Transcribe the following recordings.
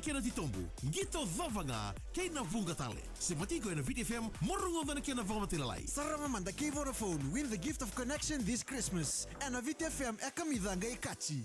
kena titombo, ngito vavanga, kei na vunga tale. Se matiko na VTFM, morungo na kena vama tilalai. Sarava manda kei Vodafone, win the gift of connection this Christmas. And a VTFM e kamidanga e kachi.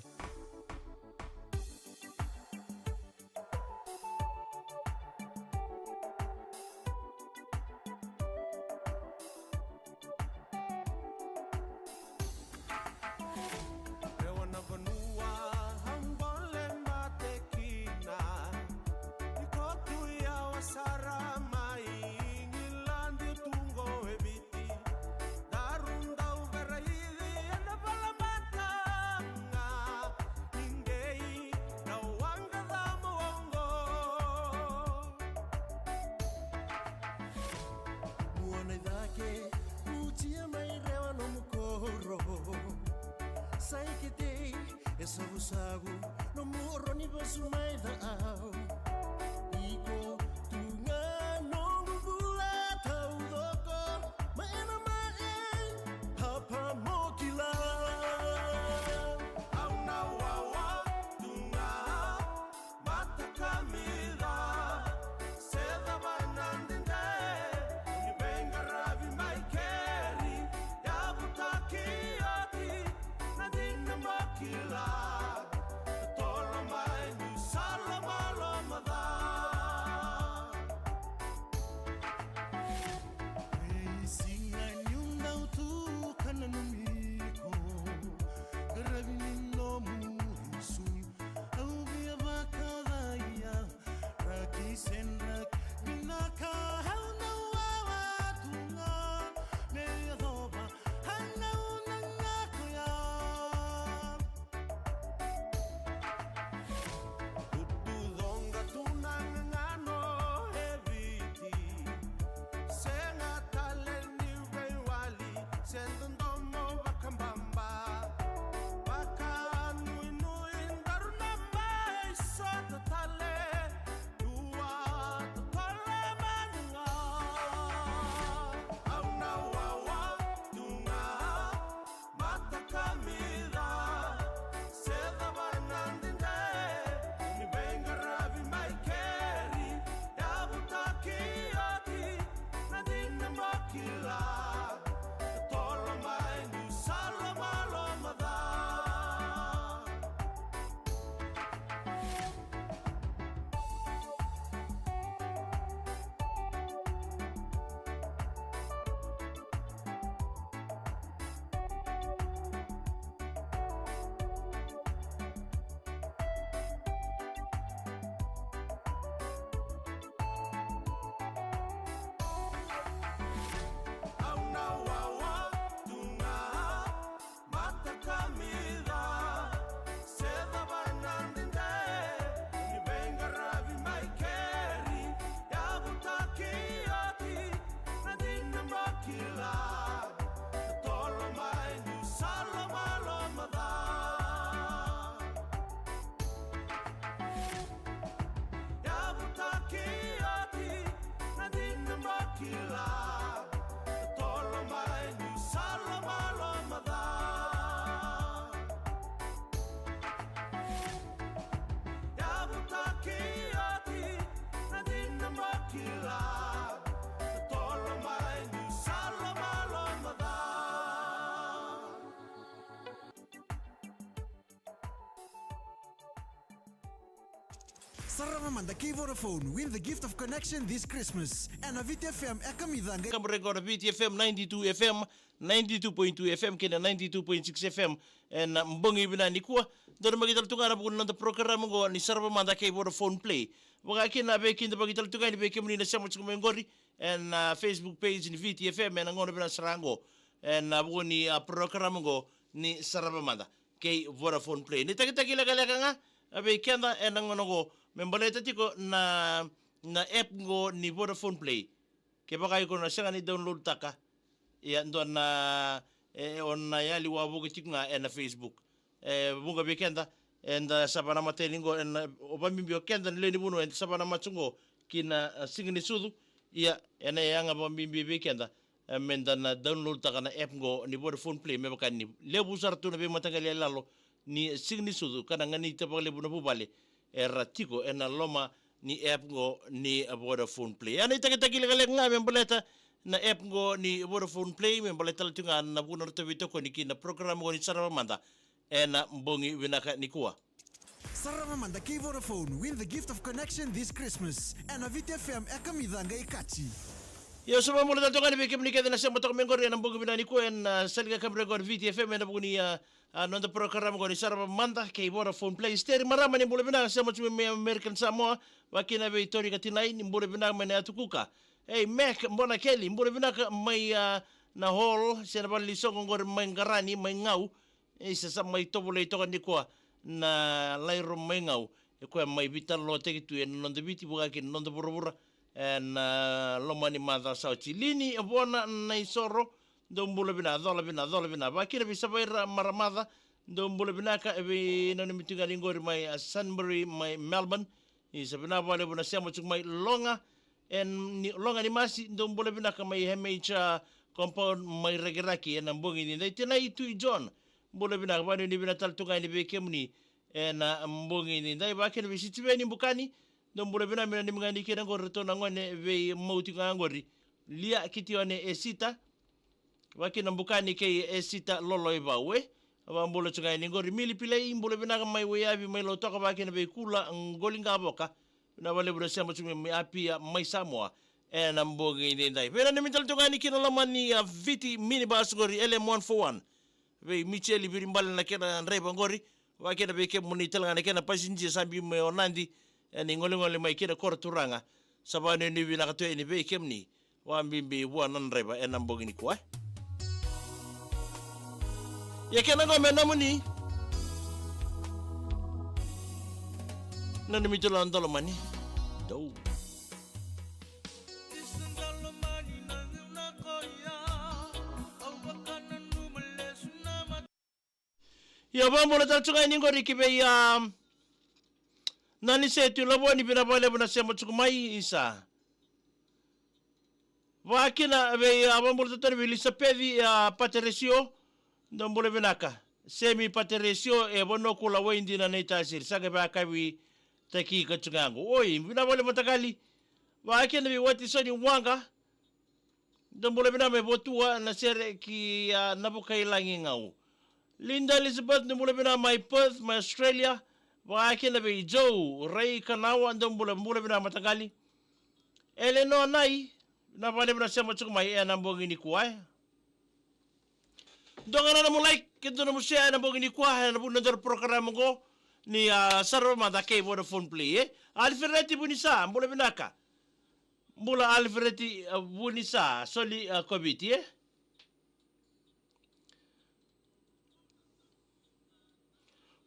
Sarava manda kei Vodafone, win the gift of connection this Christmas. And a VTFM e kamidanga. Kam record VTFM 92 FM, 92.2 FM, kena 92.6 FM. And mbongi bina ni kuwa, dora magital tungara bukan nanda program ngo ni Sarava manda kei Vodafone Play. Waka kena be kinda magital tungara ni be kemuni na siya mutsuko mengori. And Facebook page ni VTFM and ngono bina sarango. And bukan ni program ngo ni Sarava manda kei Vodafone Play. Ni takita-kila nga, abe kenda and ngono go. Membaleta tiko na app ngo ni Vodafone Play. Kaya baka ko na siya ni download taka. Yan doon na on na yali wabu tiko nga na Facebook. Bunga bikenda and sabana matelingo and obambibio kenda nileni buno and sabana matsungo kina singini sudu ya ena yanga bambimbi bikenda menda na download taka na app ngo ni Vodafone Play me baka ni lebu sartu na be matangali lalo ni singini sudu kana ngani tapale buno bubale. ratiko na loma ni app ngo ni Vodafone Play. Ana itakitaki legalek nga memboleta na app ngo ni Vodafone Play memboleta latunga na buno rito vitoko ni kina program ngo ni Sarava Mada na mbongi winaka ni kuwa. Sarava Manda kay Vodafone. Win the gift of connection this Christmas. And a VTFM ekamidanga ikachi. Yo so mo la tokani be kemni kedena se motok mengor na mbongi winani ko en salga kamre go VTFM na buni non the program go ni Sarava Manda kay Vodafone Play. Steri marama ni mbole winaka se motok me American Samoa wakina be itori katinai ni mbole winaka me na tukuka. Hey Mac mbona Kelly mbole winaka mai na hall se na bali songo ngor mai ngarani mai ngau. Isa sa mai tobole tokani ko na lairo mai ngau e ko mai vital lo te tu en non de viti buga ki non de burubura en lo mani mada sa chilini e bona na isoro do mbula bina dola bina ba kira bisa baira maramada do mbula bina ka e no ni mitinga ngori mai Sunbury mai Melbourne isa bina vale bona siamo chuk mai longa en longa ni masi do mbula bina ka mai hemecha compound mai regeraki en mbongi ni dai tenai tu John mbole bina bani ni bina tal tunga ni beke muni na mbongi ni dai ba ken visiti beni bukani do mbole bina mina ni mngani kena ngor to na ngone ve mauti nga ngori lia kitione esita wa ken mbukani ke esita lolo ibawe ba mbole tunga ni ngori mili pile mbole bina mai we yavi mai lo toka ba ken ve kula ngolinga boka na vale bro sema tumi mi apia mai Samoa na mbongi ni dai pena ni mital tunga ni kena lamani viti minibus ngori LM141 ve Micheli birimbal na kena reba ngori wa kena be ke monitel ngana kena passenger sambi me onandi ni ngole mai kena korturanga sabane ni vina ka to ni be kemni wa mbimbi wa nan reba en mbongi ni kwa ya kena ngome namuni nan mitelo ndolo mani do ya vamos a tratar ni ngori ki be nani se tu lobo ni bina bale buna se mochuku mai isa wakina be vamos a tratar bi lisapedi pateresio ndombole binaka semi pateresio e bono kula wendi na neta sir sage ba kawi taki ka tsungango oi bina bale matakali wakina bi wati soni wanga ndombole bina me botua na sere ki nabukai langi ngau Linda Elizabeth ni mula bina my Perth, my Australia. Waki na be Joe, Ray Kanawa, and mula bina matagali. Eleanor nai, na pale bina sema chuku mai na mbongi ni kuai. Donga na mulai, kito na musya na mbongi ni kuai, na buna dor program ko ni Sarava Mada kay Vodafone Play. Alfredi bunisa, mula bina ka. Mula Alfredi bunisa, soli kobiti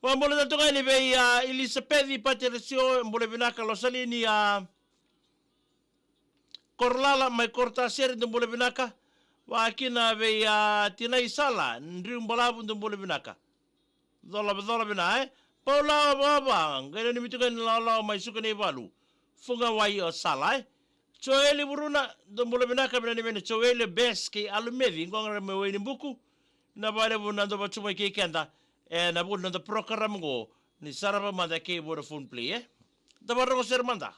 Mbole na tunga ni be Elisabeth Patricio mbole binaka losali ni Korlala mai korta seri mbole binaka wa kina be tinai sala ndri mbolabu mbole binaka dola bina Paula baba ngene ni mitunga ni la mai suka ni balu funga wai sala Choeli buruna mbole binaka bina ni bene choeli beski alumedi ngonga me weni buku na bale buna ndo bachuma ke kenda na bunda the program go ni Sarava Mada kay Vodafone Play Dabarro ko Sir Manda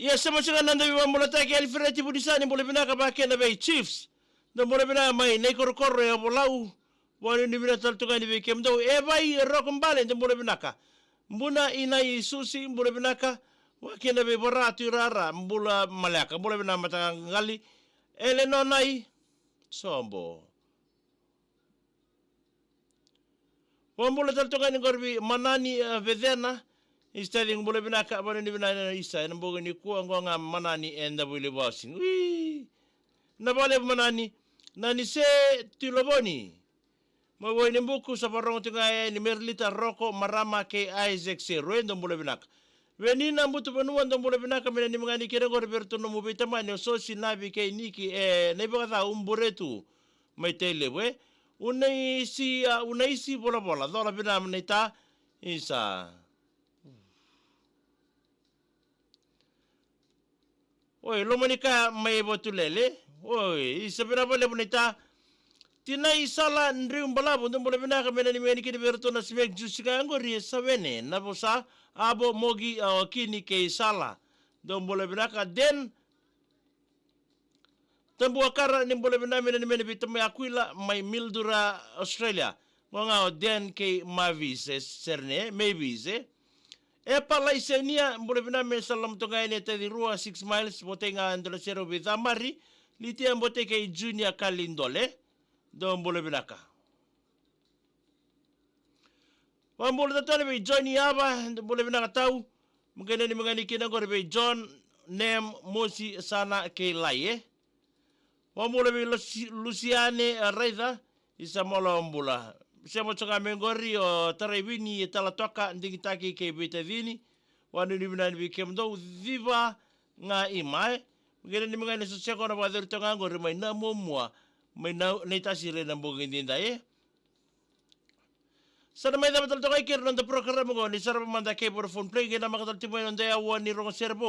Ia sama sanga nanda viwa mula taki alifireti budisani mula binaka ba kena bei Chiefs. Na mula binaka mai nei korokoro ya bolau. Wani ni bina taltunga ni vikem do. E vai rokumbale na mula binaka. Mbuna inai susi mula binaka. Wakena bei boratu rara mbula malaka. Mula binaka matangali. Ele no nai. Sombo. Wambula taltunga ni gorbi manani vedena. Istading mula binaka ba ni binana isa na mboga ni kuwa ngonga manani enda buli bossing. Ui. Na bale manani nani se tiloboni. Maboy ni buku sa parong tinga ni Merlita Rocco marama ke Isaac se ruendo mula binaka. Venina mbutu panuan do mula binaka mena ni mangani kira go Roberto no mubita mani so sinabi ke niki nei baka umburetu mai tele we. Unaisi bola bola dola binam neta isa. Oi, lomonika mai botulele. Oi, isabira bole bonita. Tina isala ndri umbala bondo bole bina kamena ni meni kidi berto na simek jusika ngori savene na bosa abo mogi kini ke isala. Dom bole bina ka den tambu akara ni bole bina mena ni meni bitame akuila mai Mildura Australia. Nga den ke mavis serne maybe E pala isenia mbole bina me salam tonga ene te di rua 6 miles botenga andro sero bizamari litia mbote ke junior kalindole do mbole binaka. Wambole tatone be John Yaba mbole binaka tau mungkene ni mangani kina gore be John Nem Mosi sana ke laie. Wambole be Luciane Reida isamola mbula. Siamo tsoka mengori o tarebini e talatoka ndingitaki ke betavini wanu ni binani bikem do viva nga imae ngene ni mangane so seko na bader tonga ngori mai na momua mai na netasire na mbogindinda sana mai da batal toka ikir nanda program ngo ni Sarava manda ke Vodafone play ngena makatal timo nda ya wani rongo serbo